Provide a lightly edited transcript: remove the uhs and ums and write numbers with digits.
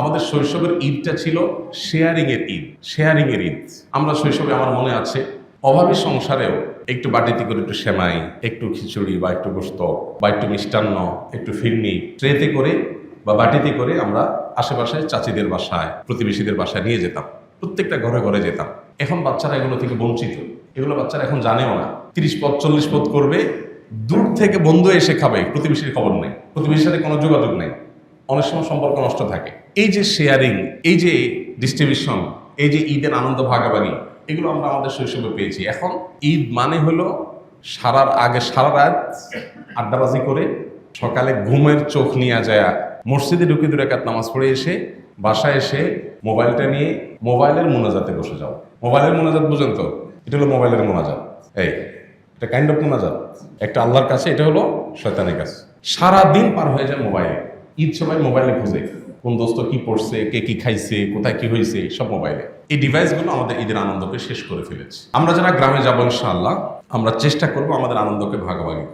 আমাদের শৈশবের ঈদটা ছিল শেয়ারিং এর ঈদ। শেয়ারিং এর ঈদ আমরা শৈশবে, আমার মনে আছে, অভাবী সংসারেও একটু বাটিতে করে একটু সেমাই, একটু খিচুড়ি বা একটু গোশত বা একটু মিষ্টান্ন, একটু ফিরনি ট্রেতে করে বা বাটিতে করে আমরা আশেপাশে চাচিদের বাসায়, প্রতিবেশীদের বাসায় নিয়ে যেতাম। প্রত্যেকটা ঘরে ঘরে যেতাম। এখন বাচ্চারা এগুলো থেকে বঞ্চিত। এগুলো বাচ্চারা এখন জানেও না। 30 পদ 40 পদ করবে, দূর থেকে বন্ধু এসে খাবে, প্রতিবেশীর খবর নেই, প্রতিবেশীর সাথে কোনো যোগাযোগ নেই। অনেক সময় সম্পর্ক নষ্ট থাকে। এই যে শেয়ারিং, এই যে ডিস্ট্রিবিউশন, এই যে ঈদের আনন্দ ভাগাভাগি, এগুলো আমরা আমাদের শৈশবে পেয়েছি। এখন ঈদ মানে হলো সারা রাত আড্ডাবাজি করে সকালে ঘুমের চোখ নিয়ে যায় মসজিদে ঢুকে 2 রাকাত নামাজ পড়ে এসে বাসায় এসে মোবাইলটা নিয়ে মোবাইলের মোনাজাতে বসে যাও। মোবাইলের মোনাজাত বুঝেন তো? এটা হলো মোবাইলের মোনাজাত। এটা কাইন্ড অফ মোনাজাত। একটা আল্লাহর কাছে, এটা হলো শয়তানের কাছে। সারাদিন পার হয়ে যায় মোবাইলে। ঈদ সবাই মোবাইলে খুঁজে, কোন দোস্ত কি পড়ছে, কে কি খাইছে, কোথায় কি হয়েছে, সব মোবাইলে। এই ডিভাইসগুলো আমাদের ঈদের আনন্দকে শেষ করে ফেলেছে। আমরা যারা গ্রামে যাবো ইনশাআল্লাহ, আমরা চেষ্টা করবো আমাদের আনন্দকে ভাগাভাগি